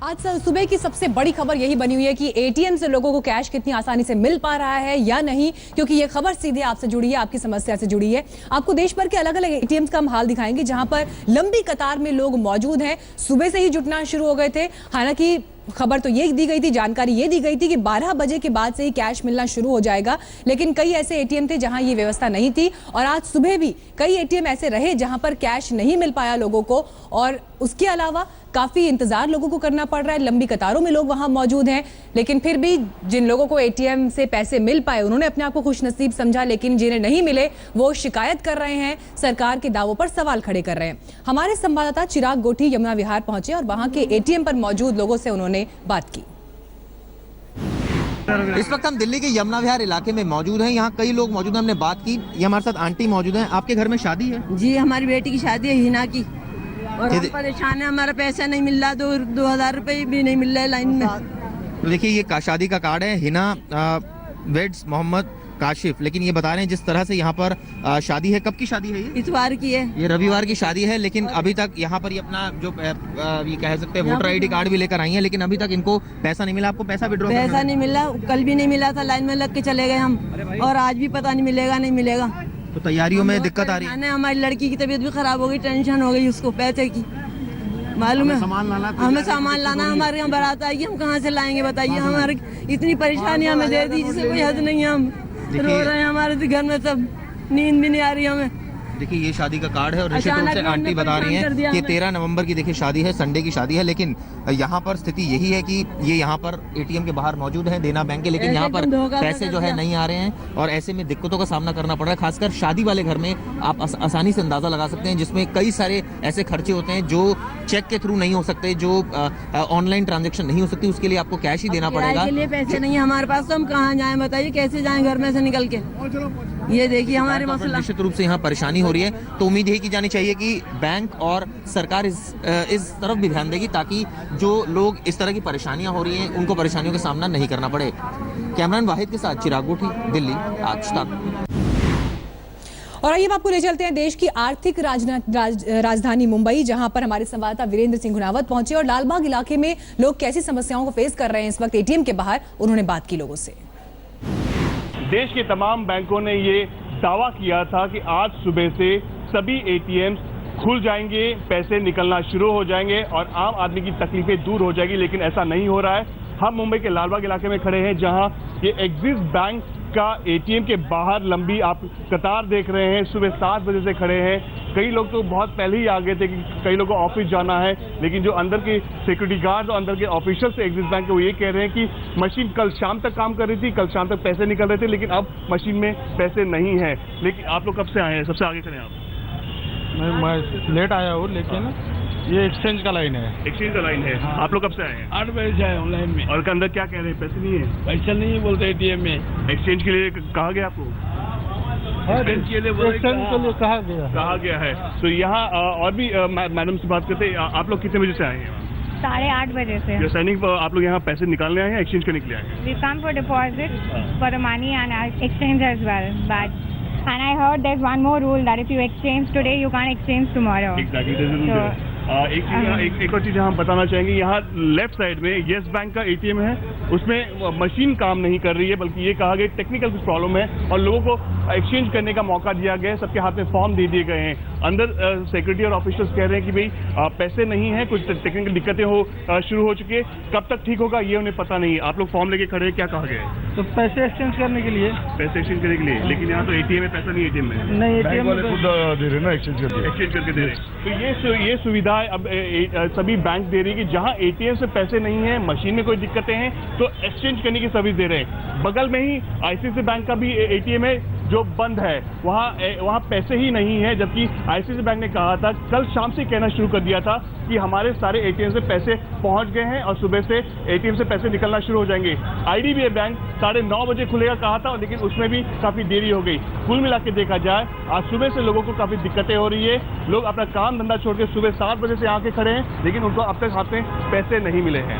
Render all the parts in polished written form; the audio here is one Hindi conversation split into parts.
आज सुबह की सबसे बड़ी खबर यही बनी हुई है कि एटीएम से लोगों को कैश कितनी आसानी से मिल पा रहा है या नहीं, क्योंकि ये खबर सीधे आपसे जुड़ी है, आपकी समस्या से जुड़ी है। आपको देश भर के अलग अलग एटीएम्स का हम हाल दिखाएंगे जहां पर लंबी कतार में लोग मौजूद हैं। सुबह से ही जुटना शुरू हो गए थे। हालांकि खबर तो ये दी गई थी, जानकारी ये दी गई थी कि 12 बजे के बाद से ही कैश मिलना शुरू हो जाएगा, लेकिन कई ऐसे एटीएम थे जहां ये व्यवस्था नहीं थी और आज सुबह भी कई एटीएम ऐसे रहे जहां पर कैश नहीं मिल पाया लोगों को और उसके अलावा काफी इंतजार लोगों को करना पड़ रहा है। लंबी कतारों में लोग वहां मौजूद हैं, लेकिन फिर भी जिन लोगों को एटीएम से पैसे मिल पाए उन्होंने अपने आप को खुशनसीब समझा, लेकिन जिन्हें नहीं मिले वो शिकायत कर रहे हैं, सरकार के दावों पर सवाल खड़े कर रहे हैं। हमारे संवाददाता चिराग गोठी यमुना विहार पहुंचे और वहां के एटीएम पर मौजूद लोगों से उन्होंने बात की। इस वक्त हम दिल्ली के यमुना विहार इलाके में मौजूद हैं। यहाँ कई लोग मौजूद हैं, हमने बात की। ये हमारे साथ आंटी मौजूद हैं। आपके घर में शादी है? जी, हमारी बेटी की शादी है हिना की और हम परेशान है, हमारा पैसा नहीं मिल रहा, 2000 रुपए भी नहीं मिल रहा है लाइन में। तो देखिए ये शादी का कार्ड है, हिना वेड्स मोहम्मद काशिफ। लेकिन ये बता रहे हैं जिस तरह से यहाँ पर शादी है, कब की शादी है? ये इतवार की है, ये रविवार की शादी है, लेकिन अभी तक यहाँ पर ये अपना जो ये कह सकते हैं वोटर आईडी कार्ड भी लेकर आई हैं, लेकिन अभी तक इनको पैसा नहीं मिला। आपको पैसा विड्रॉ पैसा नहीं मिला, कल भी नहीं मिला था, लाइन में लग के चले गए हम और आज भी पता नहीं मिलेगा नहीं मिलेगा। तो तैयारियों में दिक्कत आ रही है? हमारी लड़की की तबीयत भी खराब हो गई, टेंशन हो गई उसको पैसे की, मालूम है हमें सामान लाना, हमारे यहाँ बारात आएगी, हम कहाँ से लाएंगे बताइए। हमारे इतनी परेशानी हमें दे दी जिससे कोई हद नहीं है। हम रो रहे हैं, हमारे घर में सब नींद भी नहीं आ रही हमें। देखिए ये शादी का कार्ड है और निश्चित रूप से आंटी बता रही हैं कि 13 नवंबर की देखिए शादी है, संडे की शादी है, लेकिन यहाँ पर स्थिति यही है कि ये यहाँ पर एटीएम के बाहर मौजूद हैं देना बैंक के, लेकिन यहाँ पर पैसे जो है नहीं आ रहे हैं और ऐसे में दिक्कतों का सामना करना पड़ रहा है। खासकर शादी वाले घर में आप आसानी से अंदाजा लगा सकते हैं, जिसमें कई सारे ऐसे खर्चे होते हैं जो चेक के थ्रू नहीं हो सकते, जो ऑनलाइन ट्रांजेक्शन नहीं हो सकती, उसके लिए आपको कैश ही देना पड़ेगा। के लिए पैसे नहीं है हमारे पास, तो हम कहाँ जाएं बताइए, कैसे जाएं घर में से निकल के। ये देखिए हमारे मसला, निश्चित रूप से यहाँ परेशानी हो रही है। तो उम्मीद यही की जानी चाहिए कि बैंक और सरकार इस तरफ भी ध्यान देगी ताकि जो लोग इस तरह की परेशानियां हो रही हैं उनको परेशानियों का सामना नहीं करना पड़े। कैमरामैन वाहिद के साथ चिराग गोठी, दिल्ली, आज तक। और आइए आपको ले चलते हैं देश की आर्थिक राजधानी मुंबई, जहां पर हमारे संवाददाता वीरेंद्र सिंह गुनावत पहुंचे और लालबाग इलाके में लोग कैसी समस्याओं को फेस कर रहे हैं इस वक्त एटीएम के बाहर, उन्होंने बात की लोगों से। देश के तमाम बैंकों ने ये दावा किया था कि आज सुबह से सभी एटीएम्स खुल जाएंगे, पैसे निकलना शुरू हो जाएंगे और आम आदमी की तकलीफें दूर हो जाएगी, लेकिन ऐसा नहीं हो रहा है। हम मुंबई के लालबाग इलाके में खड़े हैं जहां ये एक्सिस बैंक का एटीएम के बाहर लंबी आप कतार देख रहे हैं। सुबह 7 बजे से खड़े हैं। कई लोग तो बहुत पहले ही आ गए थे कि कई लोगों को ऑफिस जाना है, लेकिन जो अंदर के सिक्योरिटी गार्ड और अंदर के ऑफिशियल से एक्सिस बैंक के वो ये कह रहे हैं कि मशीन कल शाम तक काम कर रही थी, कल शाम तक पैसे निकल रहे थे, लेकिन अब मशीन में पैसे नहीं है। लेकिन आप लोग कब से आए हैं? सबसे आगे खड़े हैं आप? मैं लेट आया हूँ, लेकिन ये एक्सचेंज का लाइन है। एक्सचेंज का लाइन है। हाँ। आप लोग कब से आए हैं? 8 बजे से आए ऑनलाइन में। और अंदर क्या कह रहे हैं? पैसे नहीं है? पैसा नहीं है बोलते एटीएम में। एक्सचेंज के लिए कहा गया आपको? एक्सचेंज के लिए कहा गया है। तो यहाँ और भी मैडम से बात करते हैं। आप लोग कितने बजे से आए हैं? 8:30 बजे से। जो सैनिक आप लोग यहाँ पैसे निकालने आए हैं, एक्सचेंज करने के लिए आए हैं? We come for deposit, for the money and exchange as well. But and I heard there's one more rule that if you exchange today, you can't exchange tomorrow. Exactly. एक और चीज़ हम बताना चाहेंगे, यहाँ लेफ्ट साइड में येस बैंक का एटीएम है, उसमें मशीन काम नहीं कर रही है, बल्कि ये कहा गया टेक्निकल कुछ प्रॉब्लम है और लोगों को एक्सचेंज करने का मौका दिया गया है। सबके हाथ में फॉर्म दे दिए गए हैं। अंदर सेक्रेटरी और ऑफिसर्स कह रहे हैं कि भाई पैसे नहीं है, कुछ टेक्निकल दिक्कतें शुरू हो चुकी है, कब तक ठीक होगा ये उन्हें पता नहीं है। आप लोग फॉर्म लेके खड़े हैं, क्या कहा गया है? तो पैसे एक्सचेंज करने के लिए। पैसे एक्सचेंज करने के लिए, लेकिन यहाँ तो एटीएम में पैसा नहीं, एटीएम में नहीं, एटीएम वाले खुद दे रहे ना, एक्सचेंज करके दे रहे हैं। तो ये सुविधा अब सभी बैंक दे रही है कि जहां एटीएम से पैसे नहीं है, मशीन में कोई दिक्कतें हैं, तो एक्सचेंज करने की सर्विस दे रहे हैं। बगल में ही आईसीआईसीआई बैंक का भी एटीएम है जो बंद है, वहाँ पैसे ही नहीं है, जबकि आईसीआईसीआई बैंक ने कहा था, कल शाम से कहना शुरू कर दिया था कि हमारे सारे एटीएम से पैसे पहुंच गए हैं और सुबह से एटीएम से पैसे निकलना शुरू हो जाएंगे। आईडीबीआई बैंक 9:30 बजे खुलेगा कहा था, लेकिन उसमें भी काफ़ी देरी हो गई। कुल मिला के देखा जाए आज सुबह से लोगों को काफ़ी दिक्कतें हो रही है। लोग अपना काम धंधा छोड़ के सुबह 7 बजे से आके खड़े हैं, लेकिन उनको अब तक हाथ में पैसे नहीं मिले हैं।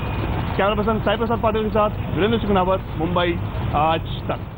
कैमरा पर्सन साई प्रसाद पाटिल के साथ वीरेंद्र सिंह गुनावत, मुंबई, आज तक।